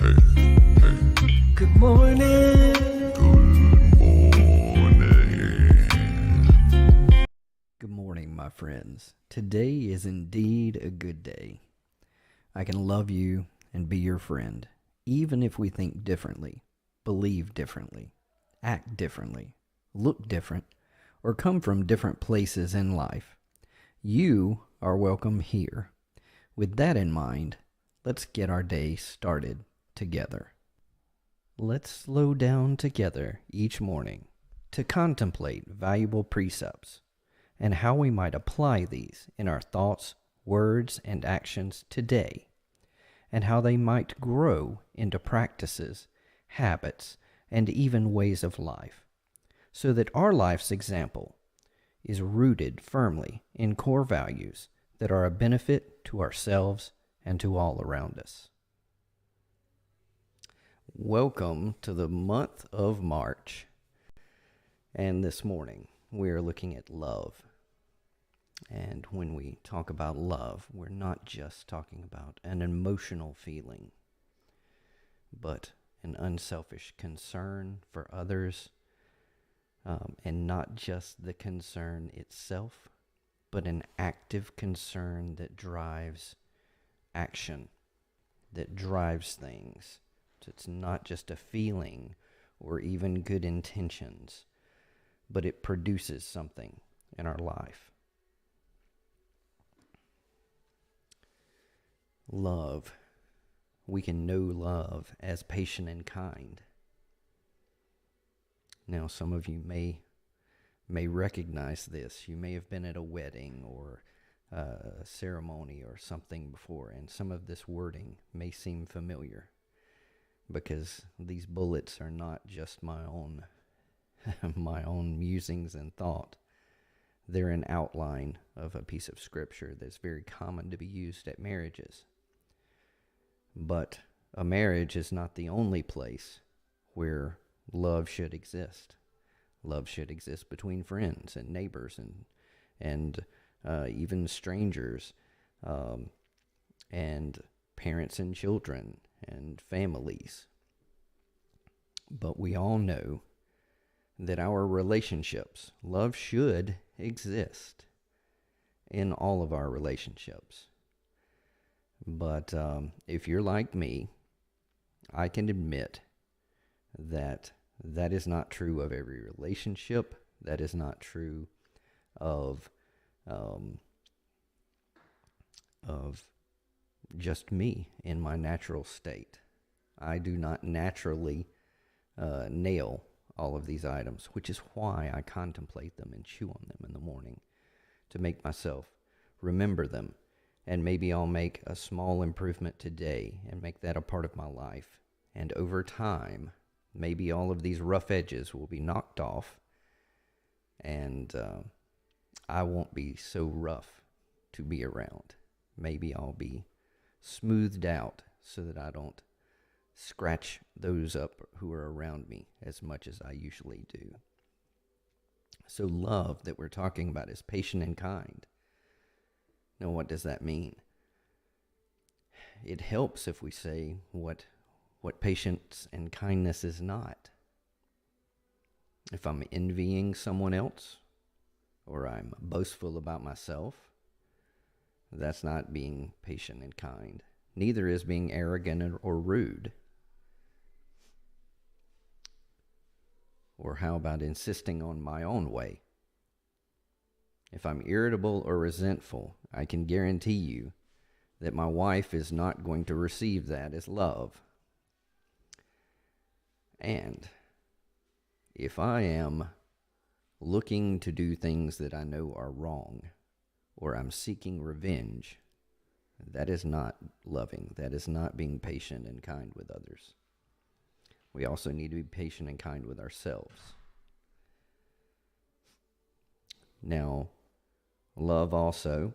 Good morning. Good morning, my friends. Today is indeed a good day. I can love you and be your friend, even if we think differently, believe differently, act differently, look different, or come from different places in life. You are welcome here. With that in mind, let's get our day started together. Let's slow down together each morning to contemplate valuable precepts and how we might apply these in our thoughts, words, and actions today, and how they might grow into practices, habits, and even ways of life, so that our life's example is rooted firmly in core values that are a benefit to ourselves and to all around us. Welcome to the month of March, and this morning we are looking at love. And when we talk about love, we're not just talking about an emotional feeling, but an unselfish concern for others, and not just the concern itself, but an active concern that drives action, that drives things. So it's not just a feeling or even good intentions, but it produces something in our life. Love. We can know love as patient and kind. Now, some of you may recognize this. You may have been at a wedding or a ceremony or something before, and some of this wording may seem familiar because these bullets are not just my own my own musings and thought. They're an outline of a piece of scripture that's very common to be used at marriages. But a marriage is not the only place where love should exist. Love should exist between friends and neighbors and even strangers, and parents and children and families. But we all know that our relationships, love should exist in all of our relationships. But if you're like me, I can admit that is not true of every relationship. That is not true of just me in my natural state. I do not naturally nail all of these items, which is why I contemplate them and chew on them in the morning to make myself remember them. And maybe I'll make a small improvement today and make that a part of my life. And over time, maybe all of these rough edges will be knocked off, and I won't be so rough to be around. Maybe I'll be smoothed out so that I don't scratch those up who are around me as much as I usually do. So love that we're talking about is patient and kind. Now, what does that mean? It helps if we say what patience and kindness is not. If I'm envying someone else, or I'm boastful about myself, that's not being patient and kind. Neither is being arrogant or rude. Or how about insisting on my own way? If I'm irritable or resentful, I can guarantee you that my wife is not going to receive that as love. And if I am looking to do things that I know are wrong, or I'm seeking revenge, that is not loving. That is not being patient and kind with others. We also need to be patient and kind with ourselves. Now, love also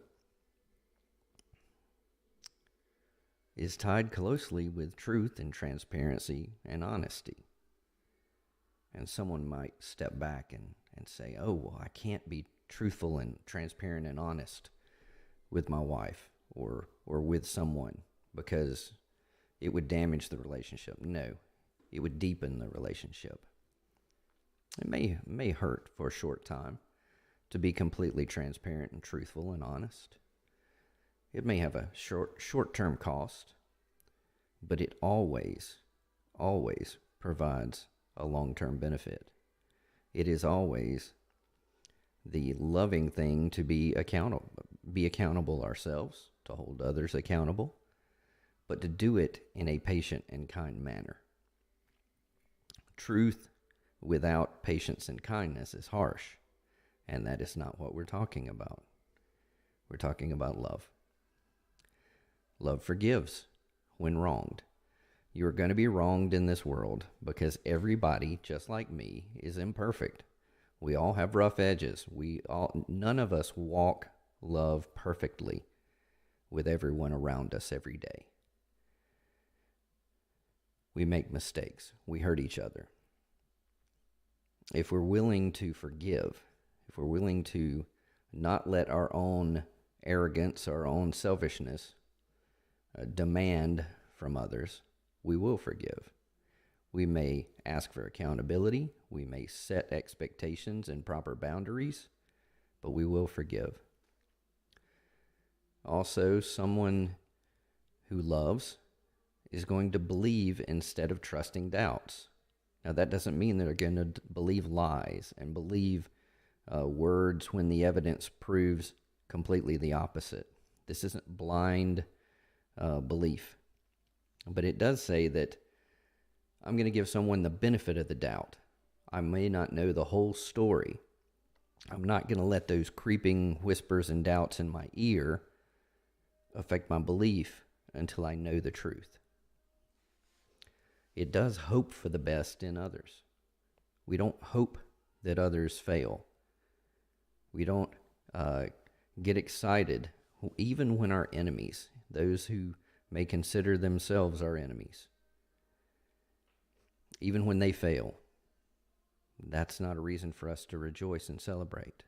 is tied closely with truth and transparency and honesty. And someone might step back and say, oh, well, I can't be truthful and transparent and honest with my wife or with someone because it would damage the relationship. No, it would deepen the relationship. It may hurt for a short time to be completely transparent and truthful and honest. It may have a short-term cost, but it always provides a long-term benefit. It is always the loving thing to be accountable ourselves, to hold others accountable, but to do it in a patient and kind manner. Truth without patience and kindness is harsh, and that is not what we're talking about. We're talking about love. Love forgives when wronged. You're going to be wronged in this world because everybody, just like me, is imperfect. We all have rough edges. None of us walk love perfectly with everyone around us every day. We make mistakes. We hurt each other. If we're willing to forgive, if we're willing to not let our own arrogance, our own selfishness demand from others, we will forgive. We may ask for accountability. We may set expectations and proper boundaries, but we will forgive. Also, someone who loves is going to believe instead of trusting doubts. Now, that doesn't mean they're going to believe lies and believe words when the evidence proves completely the opposite. This isn't blind belief. But it does say that I'm going to give someone the benefit of the doubt. I may not know the whole story. I'm not going to let those creeping whispers and doubts in my ear affect my belief until I know the truth. It does hope for the best in others. We don't hope that others fail. We don't get excited, even when our enemies, those who may consider themselves our enemies, even when they fail, that's not a reason for us to rejoice and celebrate.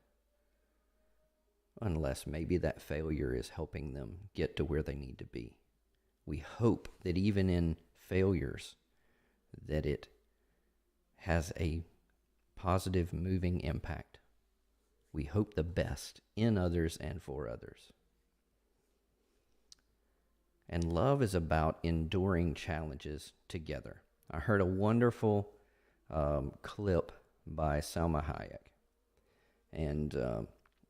Unless maybe that failure is helping them get to where they need to be. We hope that even in failures, that it has a positive, moving impact. We hope the best in others and for others. And love is about enduring challenges together. I heard a wonderful clip by Salma Hayek. And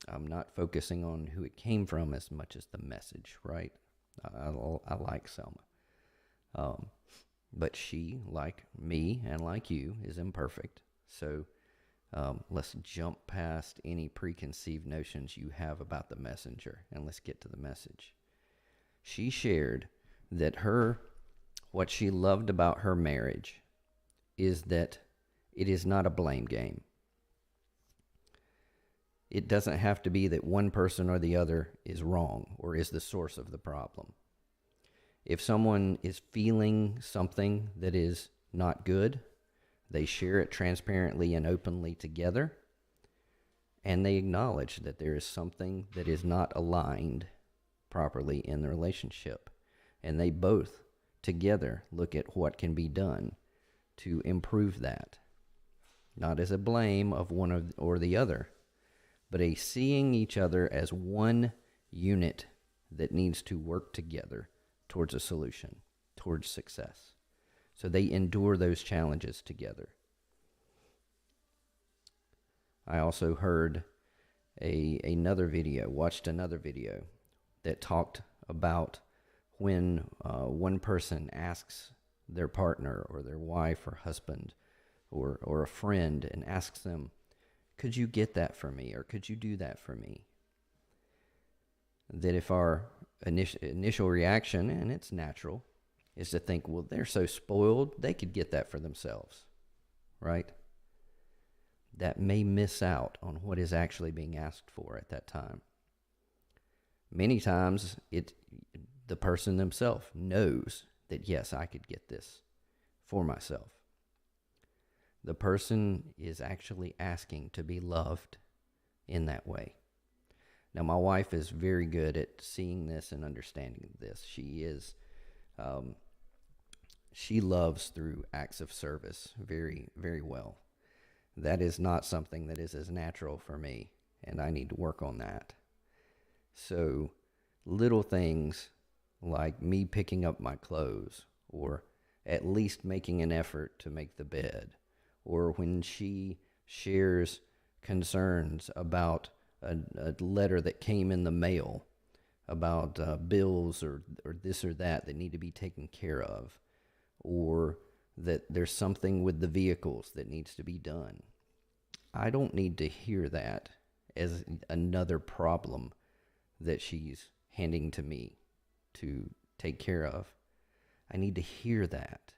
I'm not focusing on who it came from as much as the message, right? I like Selma. But she, like me and like you, is imperfect. So let's jump past any preconceived notions you have about the messenger, and let's get to the message. She shared that what she loved about her marriage is that it is not a blame game. It doesn't have to be that one person or the other is wrong or is the source of the problem. If someone is feeling something that is not good, they share it transparently and openly together, and they acknowledge that there is something that is not aligned properly in the relationship. And they both together look at what can be done to improve that. Not as a blame of one or the other, but a seeing each other as one unit that needs to work together towards a solution, towards success. So they endure those challenges together. I also heard watched another video that talked about when one person asks their partner or their wife or husband or a friend and asks them, could you get that for me, or could you do that for me? That if our initial reaction, and it's natural, is to think, well, they're so spoiled, they could get that for themselves, right? That may miss out on what is actually being asked for at that time. Many times, the person themselves knows that, yes, I could get this for myself. The person is actually asking to be loved in that way. Now, my wife is very good at seeing this and understanding this. She is she loves through acts of service very, very well. That is not something that is as natural for me, and I need to work on that. So, little things like me picking up my clothes, or at least making an effort to make the bed, or when she shares concerns about a letter that came in the mail about bills or this or that need to be taken care of, or that there's something with the vehicles that needs to be done. I don't need to hear that as another problem that she's handing to me to take care of. I need to hear that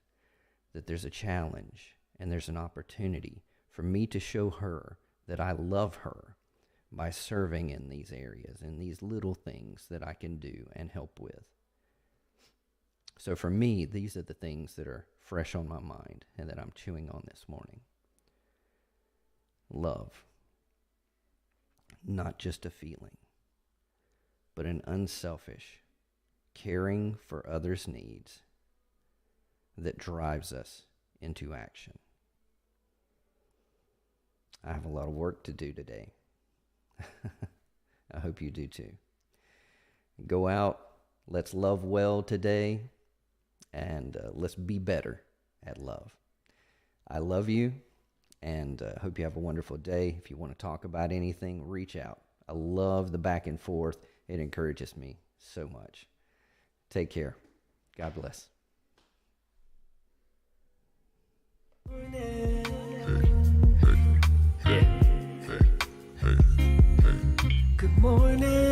there's a challenge and there's an opportunity for me to show her that I love her by serving in these areas and these little things that I can do and help with. So for me, these are the things that are fresh on my mind and that I'm chewing on this morning. Love. Not just a feeling, but an unselfish, caring for others' needs that drives us into action. I have a lot of work to do today. I hope you do too. Go out, let's love well today, and let's be better at love. I love you, and hope you have a wonderful day. If you want to talk about anything, reach out. I love the back and forth. It encourages me so much. Take care. God bless. Good morning.